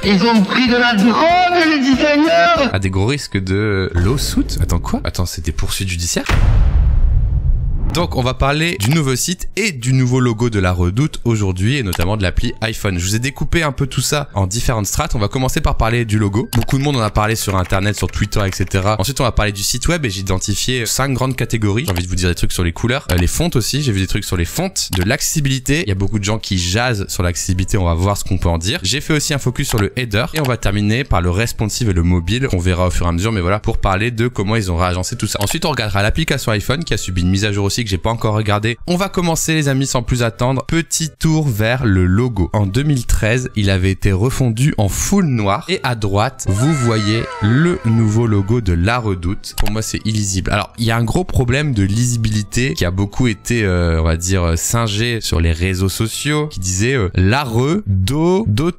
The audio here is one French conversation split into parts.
Ils ont pris de la drogue, les designers. À des gros risques de lawsuit. Attends quoi? Attends, c'est des poursuites judiciaires? Donc on va parler du nouveau site et du nouveau logo de la Redoute aujourd'hui et notamment de l'appli iPhone. Je vous ai découpé un peu tout ça en différentes strates. On va commencer par parler du logo. Beaucoup de monde en a parlé sur internet, sur Twitter, etc. Ensuite on va parler du site web et j'ai identifié 5 grandes catégories. J'ai envie de vous dire des trucs sur les couleurs, les fontes aussi, j'ai vu des trucs sur les fontes, de l'accessibilité. Il y a beaucoup de gens qui jasent sur l'accessibilité, on va voir ce qu'on peut en dire. J'ai fait aussi un focus sur le header et on va terminer par le responsive et le mobile qu'on verra au fur et à mesure, mais voilà, pour parler de comment ils ont réagencé tout ça. Ensuite on regardera l'application iPhone qui a subi une mise à jour aussi que j'ai pas encore regardé. On va commencer les amis sans plus attendre. Petit tour vers le logo. En 2013, il avait été refondu en full noir et à droite, vous voyez le nouveau logo de la Redoute. Pour moi, c'est illisible. Alors, il y a un gros problème de lisibilité qui a beaucoup été, on va dire, singé sur les réseaux sociaux qui disait la Redoute.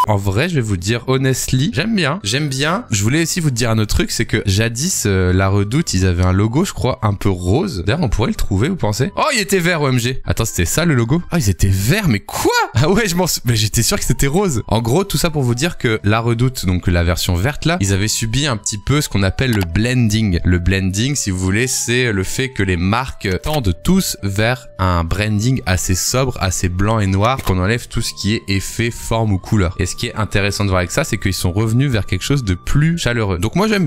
En vrai, je vais vous dire honestly, j'aime bien. Je voulais aussi vous dire un autre truc, c'est que jadis, la Redoute, ils avaient un logo, je crois, un peu rose. D'ailleurs, on pourrait le trouver, vous pensez? Oh, il était vert, OMG. Attends, c'était ça le logo? Oh, ils étaient verts, mais quoi? Ah ouais, mais j'étais sûr que c'était rose. En gros, tout ça pour vous dire que la Redoute, donc la version verte là, ils avaient subi un petit peu ce qu'on appelle le blending. Le blending, si vous voulez, c'est le fait que les marques tendent tous vers un branding assez sobre, assez blanc et noir, qu'on enlève tout ce qui est effet, forme ou couleur. Et ce qui est intéressant de voir avec ça, c'est qu'ils sont revenus vers quelque chose de plus chaleureux. Donc moi, j'aime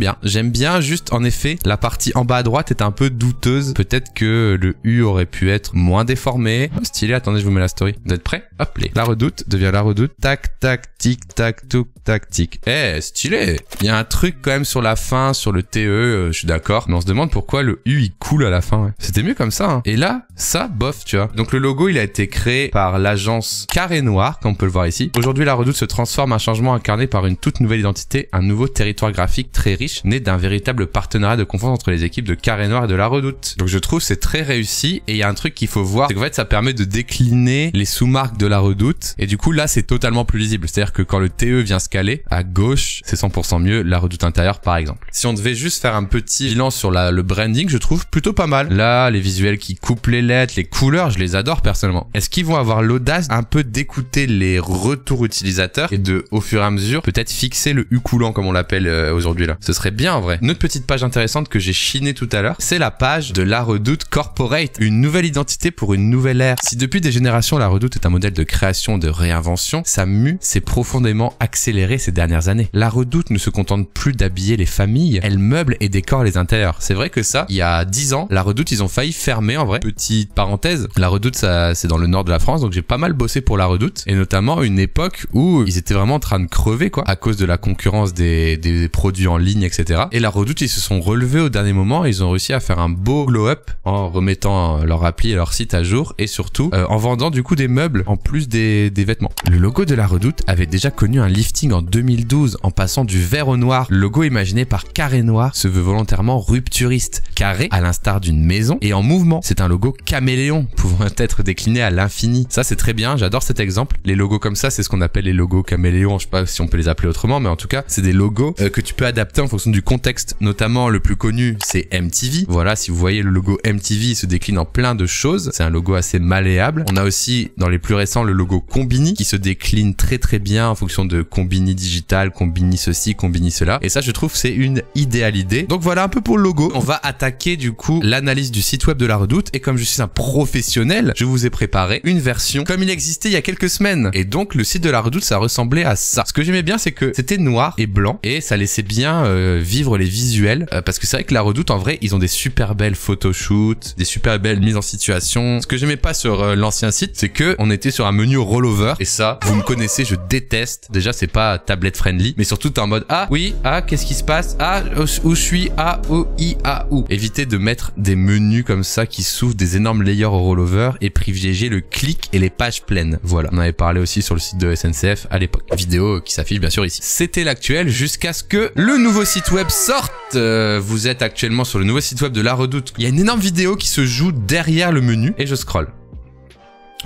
bien, juste en effet, la partie en bas à droite est un peu douteuse. Peut-être que le U aurait pu être moins déformé. Oh, stylé, attendez, je vous mets la story. Vous êtes prêts? Hop, la Redoute devient la Redoute. Tac, tac, tic, tac, touc, tac, tic. Eh, stylé. Il y a un truc quand même sur la fin, sur le TE, je suis d'accord. Mais on se demande pourquoi le U, il coule à la fin. Ouais. C'était mieux comme ça. Hein. Et là, ça, bof, tu vois. Donc le logo, il a été créé par l'agence Carré Noir, comme on peut le voir ici. Aujourd'hui, la Redoute se transforme, un changement incarné par une toute nouvelle identité, un nouveau territoire graphique très riche, né d'un véritable partenariat de confiance entre les équipes de Carré Noir et de la Redoute. Donc je trouve c'est très réussi et il y a un truc qu'il faut voir, c'est qu'en fait ça permet de décliner les sous-marques de la Redoute et du coup là c'est totalement plus lisible. C'est-à-dire que quand le TE vient se caler, à gauche c'est 100% mieux la Redoute intérieure par exemple. Si on devait juste faire un petit bilan sur le branding, je trouve plutôt pas mal. Là les visuels qui coupent les lettres, les couleurs, je les adore personnellement. Est-ce qu'ils vont avoir l'audace un peu d'écouter les retours utilisateurs et de au fur et à mesure peut-être fixer le U coulant comme on l'appelle aujourd'hui là? Ce serait bien en vrai. Une autre petite page intéressante que j'ai chiné tout à l'heure, c'est la page de la Redoute Corporate, une nouvelle identité pour une nouvelle ère. Si depuis des générations la Redoute est un modèle de création, de réinvention, sa mue s'est profondément accélérée ces dernières années. La Redoute ne se contente plus d'habiller les familles, elle meuble et décore les intérieurs. C'est vrai que ça, il y a 10 ans, la Redoute ils ont failli fermer en vrai. Petite parenthèse, la Redoute ça c'est dans le nord de la France, donc j'ai pas mal bossé pour la Redoute et notamment une époque où ils étaient vraiment en train de crever quoi, à cause de la concurrence des produits en ligne, etc. Et la Redoute, ils se sont relevés au dernier moment, et ils ont réussi à faire un beau glow-up en remettant leur appli et leur site à jour, et surtout en vendant du coup des meubles en plus des vêtements. Le logo de la Redoute avait déjà connu un lifting en 2012 en passant du vert au noir. Le logo imaginé par Carré Noir se veut volontairement rupturiste. Carré, à l'instar d'une maison, et en mouvement. C'est un logo caméléon, pouvant être décliné à l'infini. Ça c'est très bien, j'adore cet exemple. Les logos comme ça, c'est ce qu'on appelle les logos caméléons, je sais pas si on peut les appeler autrement, mais en tout cas, c'est des logos que tu peux adapter en fonction du contexte. Notamment, le plus connu, c'est MTV. Voilà, si vous voyez le logo MTV, il se décline en plein de choses. C'est un logo assez malléable. On a aussi, dans les plus récents, le logo Combini, qui se décline très très bien en fonction de Combini digital, Combini ceci, Combini cela. Et ça, je trouve, c'est une idéale idée. Donc voilà un peu pour le logo. On va attaquer du coup l'analyse du site web de la Redoute. Et comme je suis un professionnel, je vous ai préparé une version comme il existait il y a quelques semaines. Et donc, le site de la Redoute, ça ressemblait à ça. Ce que j'aimais bien, c'est que c'était noir et blanc et ça laissait bien vivre les visuels parce que c'est vrai que la Redoute en vrai ils ont des super belles photoshoots, des super belles mises en situation. Ce que j'aimais pas sur l'ancien site, c'est que on était sur un menu rollover et ça vous me connaissez, je déteste. Déjà c'est pas tablette friendly, mais surtout t'es en mode ah oui, ah qu'est-ce qui se passe, ah où je suis, ah où i ah où. Évitez de mettre des menus comme ça qui s'ouvrent, des énormes layers au rollover et privilégier le clic et les pages pleines. Voilà, on avait parlé aussi sur le site de SNCF à l'époque. Vidéo qui s'affiche bien sûr ici. C'était l'actuel jusqu'à ce que le nouveau site web sorte. Vous êtes actuellement sur le nouveau site web de la Redoute. Il y a une énorme vidéo qui se joue derrière le menu et je scrolle.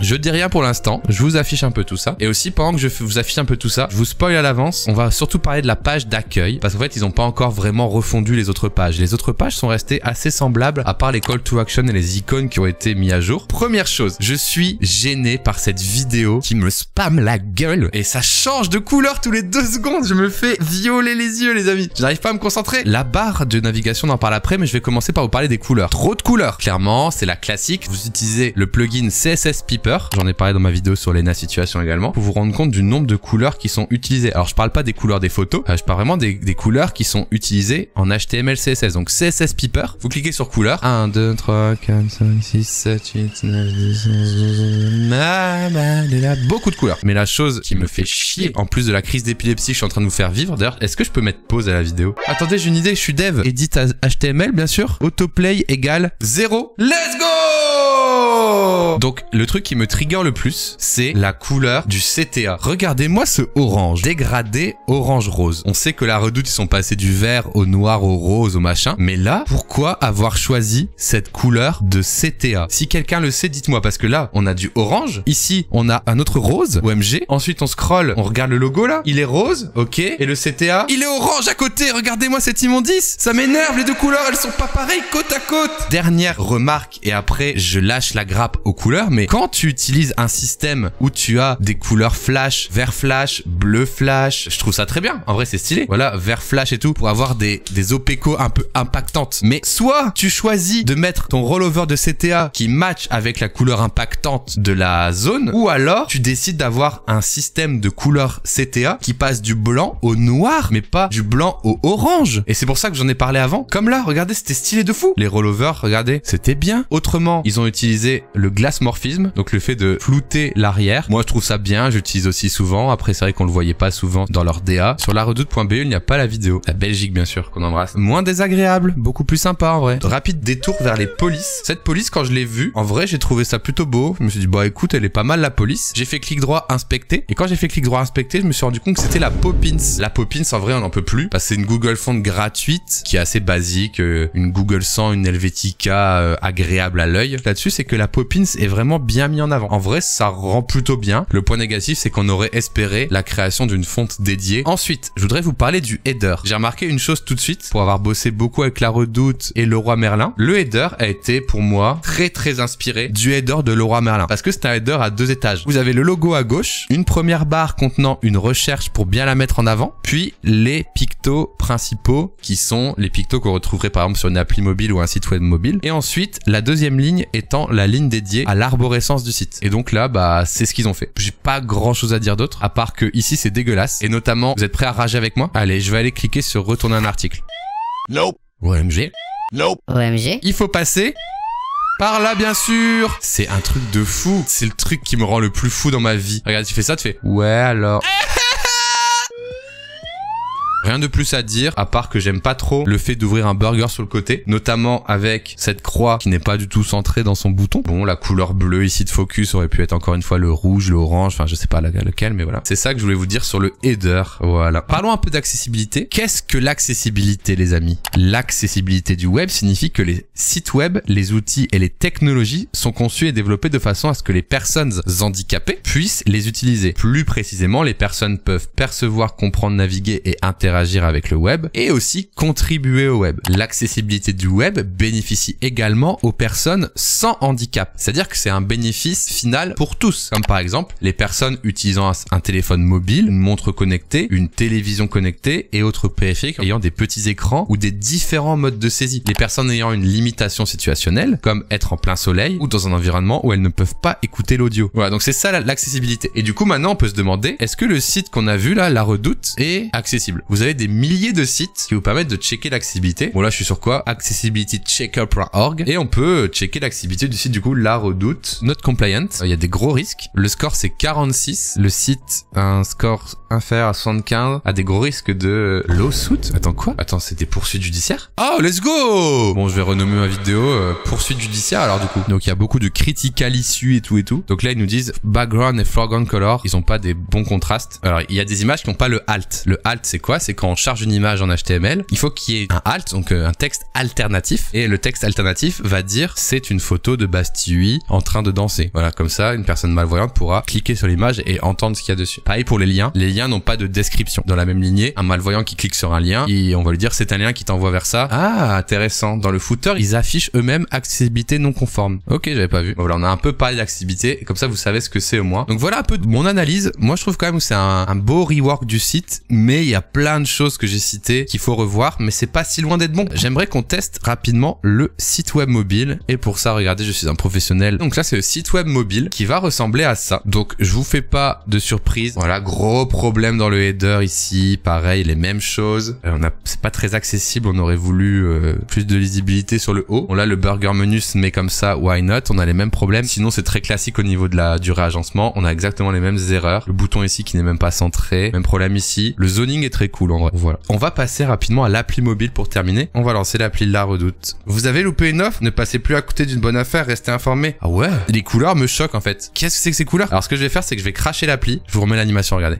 Je dis rien pour l'instant, je vous affiche un peu tout ça. Et aussi, pendant que je vous affiche un peu tout ça, je vous spoil à l'avance, on va surtout parler de la page d'accueil. Parce qu'en fait, ils n'ont pas encore vraiment refondu les autres pages. Les autres pages sont restées assez semblables, à part les call to action et les icônes qui ont été mis à jour. Première chose, je suis gêné par cette vidéo qui me spamme la gueule. Et ça change de couleur tous les 2 secondes. Je me fais violer les yeux, les amis. Je n'arrive pas à me concentrer. La barre de navigation, on en parle après, mais je vais commencer par vous parler des couleurs. Trop de couleurs. Clairement, c'est la classique. Vous utilisez le plugin CSS Piper. J'en ai parlé dans ma vidéo sur Lena Situation également, pour vous rendre compte du nombre de couleurs qui sont utilisées. Alors je parle pas des couleurs des photos, je parle vraiment des couleurs qui sont utilisées en HTML, CSS. Donc CSS Piper, vous cliquez sur couleurs. 1, 2, 3, 4, 5, 6, 7, 8, 9, 10, 11, beaucoup de couleurs. Mais la chose qui me fait chier, en plus de la crise d'épilepsie que je suis en train de vous faire vivre, d'ailleurs, est-ce que je peux mettre pause à la vidéo? Attendez, j'ai une idée, je suis dev. Edit HTML, bien sûr. Autoplay égale 0. Let's go! Donc, le truc qui me trigger le plus, c'est la couleur du CTA. Regardez-moi ce orange, dégradé orange-rose. On sait que la Redoute, ils sont passés du vert au noir, au rose, au machin. Mais là, pourquoi avoir choisi cette couleur de CTA? Si quelqu'un le sait, dites-moi, parce que là, on a du orange. Ici, on a un autre rose, OMG. Ensuite, on scrolle, on regarde le logo là. Il est rose, ok. Et le CTA, il est orange à côté. Regardez-moi cette immondice. Ça m'énerve, les deux couleurs, elles sont pas pareilles côte à côte. Dernière remarque, et après, je lâche la grappe aux couleurs, mais quand tu utilises un système où tu as des couleurs flash, vert flash, bleu flash, je trouve ça très bien. En vrai, c'est stylé. Voilà, vert flash et tout, pour avoir des OPCO un peu impactantes. Mais soit tu choisis de mettre ton rollover de CTA qui match avec la couleur impactante de la zone, ou alors tu décides d'avoir un système de couleurs CTA qui passe du blanc au noir, mais pas du blanc au orange. Et c'est pour ça que j'en ai parlé avant. Comme là, regardez, c'était stylé de fou. Les rollovers, regardez, c'était bien. Autrement, ils ont utilisé le glass morphisme, donc le fait de flouter l'arrière. Moi, je trouve ça bien, j'utilise aussi souvent. Après, c'est vrai qu'on le voyait pas souvent dans leur DA. Sur laredoute.be, il n'y a pas la vidéo. La Belgique, bien sûr, qu'on embrasse. Moins désagréable, beaucoup plus sympa en vrai. Rapide détour vers les polices. Cette police, quand je l'ai vue, en vrai, j'ai trouvé ça plutôt beau. Je me suis dit, bah écoute, elle est pas mal la police. J'ai fait clic droit inspecter. Et quand j'ai fait clic droit inspecter, je me suis rendu compte que c'était la Poppins. La Poppins, en vrai, on n'en peut plus. Parce que c'est une Google Font gratuite qui est assez basique. Une Google 100, une Helvetica agréable à l'œil. Là-dessus, c'est que la Poppins est vraiment bien mis en avant. En vrai, ça rend plutôt bien. Le point négatif, c'est qu'on aurait espéré la création d'une fonte dédiée. Ensuite, je voudrais vous parler du header. J'ai remarqué une chose tout de suite, pour avoir bossé beaucoup avec la Redoute et Leroy Merlin. Le header a été, pour moi, très inspiré du header de Leroy Merlin. Parce que c'est un header à 2 étages. Vous avez le logo à gauche, une première barre contenant une recherche pour bien la mettre en avant, puis les pictos principaux, qui sont les pictos qu'on retrouverait par exemple sur une appli mobile ou un site web mobile. Et ensuite, la deuxième ligne étant la ligne dédiée à l'arborescence du site. Et donc là, bah, c'est ce qu'ils ont fait. J'ai pas grand chose à dire d'autre, à part que ici c'est dégueulasse. Et notamment, vous êtes prêts à rager avec moi? Allez, je vais aller cliquer sur retourner un article. Nope. OMG. Nope. OMG. Il faut passer par là, bien sûr. C'est un truc de fou. C'est le truc qui me rend le plus fou dans ma vie. Regarde, tu fais ça, tu fais ouais alors. Rien de plus à dire, à part que j'aime pas trop le fait d'ouvrir un burger sur le côté, notamment avec cette croix qui n'est pas du tout centrée dans son bouton. Bon, la couleur bleue ici de focus aurait pu être encore une fois le rouge, le orange, enfin je sais pas lequel, mais voilà. C'est ça que je voulais vous dire sur le header, voilà. Parlons un peu d'accessibilité. Qu'est-ce que l'accessibilité, les amis? L'accessibilité du web signifie que les sites web, les outils et les technologies sont conçus et développés de façon à ce que les personnes handicapées puissent les utiliser. Plus précisément, les personnes peuvent percevoir, comprendre, naviguer et interagir avec le web et aussi contribuer au web. L'accessibilité du web bénéficie également aux personnes sans handicap. C'est-à-dire que c'est un bénéfice final pour tous. Comme par exemple, les personnes utilisant un téléphone mobile, une montre connectée, une télévision connectée et autres périphériques ayant des petits écrans ou des différents modes de saisie. Les personnes ayant une limitation situationnelle, comme être en plein soleil ou dans un environnement où elles ne peuvent pas écouter l'audio. Voilà, donc c'est ça l'accessibilité. Et du coup, maintenant, on peut se demander, est-ce que le site qu'on a vu là, La Redoute, est accessible? Vous avez des milliers de sites qui vous permettent de checker l'accessibilité. Bon là je suis sur quoi? accessibilitychecker.org et on peut checker l'accessibilité du site du coup La Redoute. Not compliant. Il y a des gros risques. Le score c'est 46. Le site a un score inférieur à 75 a des gros risques de lawsuit. Attends, quoi? Attends, c'est des poursuites judiciaires? Oh, let's go! Bon, je vais renommer ma vidéo poursuite judiciaire alors du coup. Donc il y a beaucoup de critiques à l'issue et tout et tout. Donc là ils nous disent background et foreground color, ils ont pas des bons contrastes. Alors il y a des images qui n'ont pas le alt. Le alt c'est quoi? C'est quand on charge une image en HTML, il faut qu'il y ait un alt, donc un texte alternatif. Et le texte alternatif va dire c'est une photo de Bastille en train de danser. Voilà, comme ça une personne malvoyante pourra cliquer sur l'image et entendre ce qu'il y a dessus. Pareil pour les liens. Les liens n'ont pas de description. Dans la même lignée, un malvoyant qui clique sur un lien, et on va lui dire c'est un lien qui t'envoie vers ça. Ah, intéressant. Dans le footer, ils affichent eux-mêmes accessibilité non conforme. Ok, j'avais pas vu. Bon, voilà, on a un peu parlé d'accessibilité, et comme ça vous savez ce que c'est au moins. Donc voilà un peu de mon analyse. Moi je trouve quand même que c'est un beau rework du site, mais il y a plein de choses que j'ai citées qu'il faut revoir, mais c'est pas si loin d'être bon. J'aimerais qu'on teste rapidement le site web mobile, et pour ça, regardez, je suis un professionnel. Donc là c'est le site web mobile qui va ressembler à ça. Donc je vous fais pas de surprise. Voilà, gros problème dans le header ici, pareil, les mêmes choses. C'est pas très accessible, on aurait voulu plus de lisibilité sur le haut. Bon là le burger menu se met comme ça, why not? On a les mêmes problèmes. Sinon c'est très classique au niveau du réagencement. On a exactement les mêmes erreurs. Le bouton ici qui n'est même pas centré. Même problème ici. Le zoning est très cool en vrai. Voilà. On va passer rapidement à l'appli mobile pour terminer. On va lancer l'appli La Redoute. Vous avez loupé une offre? Ne passez plus à côté d'une bonne affaire, restez informé. Ah ouais? Les couleurs me choquent en fait. Qu'est-ce que c'est que ces couleurs? Alors ce que je vais faire c'est que je vais cracher l'appli. Je vous remets l'animation, regardez.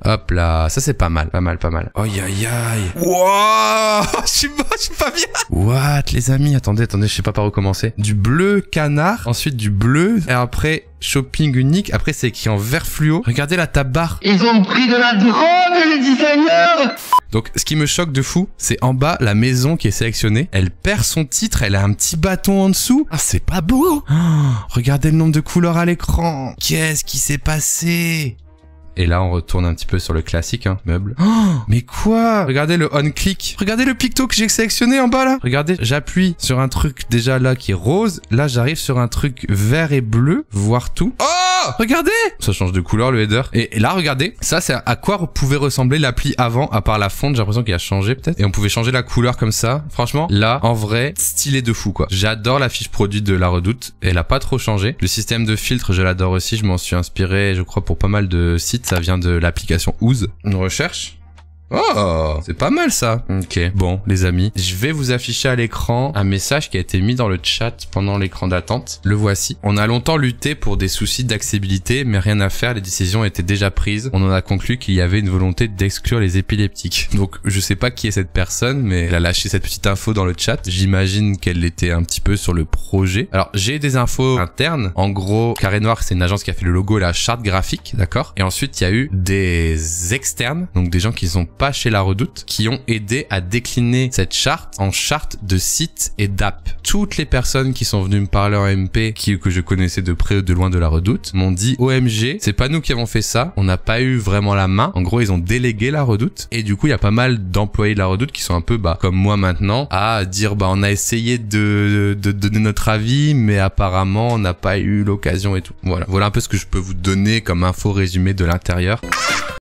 Hop là, ça c'est pas mal, pas mal, pas mal. Aïe aïe aïe. Wouah, je suis pas bien. What les amis, attendez, je sais pas par où commencer. Du bleu canard, ensuite du bleu, et après shopping unique, après c'est écrit en vert fluo. Regardez la tab bar. Ils ont pris de la drogue, les designers. Donc ce qui me choque de fou, c'est en bas la maison qui est sélectionnée. Elle perd son titre, elle a un petit bâton en dessous. Ah c'est pas beau. Oh, regardez le nombre de couleurs à l'écran. Qu'est-ce qui s'est passé? Et là, on retourne un petit peu sur le classique, hein, meuble. Oh, mais quoi? Regardez le on-click. Regardez le picto que j'ai sélectionné en bas, là. Regardez, j'appuie sur un truc déjà là qui est rose. Là, j'arrive sur un truc vert et bleu, voir tout. Oh! Regardez! Ça change de couleur, le header. Et là, regardez. Ça, c'est à quoi pouvait ressembler l'appli avant, à part la fonte. J'ai l'impression qu'il a changé, peut-être. Et on pouvait changer la couleur comme ça. Franchement, là, en vrai, stylé de fou, quoi. J'adore la fiche produit de La Redoute. Elle a pas trop changé. Le système de filtre, je l'adore aussi. Je m'en suis inspiré, je crois, pour pas mal de sites. Ça vient de l'application Ooze. Une recherche. Oh, c'est pas mal ça. Ok, bon les amis, je vais vous afficher à l'écran un message qui a été mis dans le chat pendant l'écran d'attente. Le voici. On a longtemps lutté pour des soucis d'accessibilité, mais rien à faire, les décisions étaient déjà prises. On en a conclu qu'il y avait une volonté d'exclure les épileptiques. Donc je sais pas qui est cette personne, mais elle a lâché cette petite info dans le chat. J'imagine qu'elle était un petit peu sur le projet. Alors j'ai des infos internes. En gros, Carré Noir, c'est une agence qui a fait le logo et la charte graphique, d'accord? Et ensuite il y a eu des externes, donc des gens qui sont pas chez La Redoute, qui ont aidé à décliner cette charte en charte de sites et d'app. Toutes les personnes qui sont venues me parler en MP, que je connaissais de près ou de loin de La Redoute, m'ont dit OMG, c'est pas nous qui avons fait ça, on n'a pas eu vraiment la main. En gros, ils ont délégué La Redoute, et du coup, il y a pas mal d'employés de La Redoute qui sont un peu, comme moi maintenant, à dire, on a essayé de donner notre avis, mais apparemment, on n'a pas eu l'occasion et tout. Voilà. Voilà un peu ce que je peux vous donner comme info résumée de l'intérieur.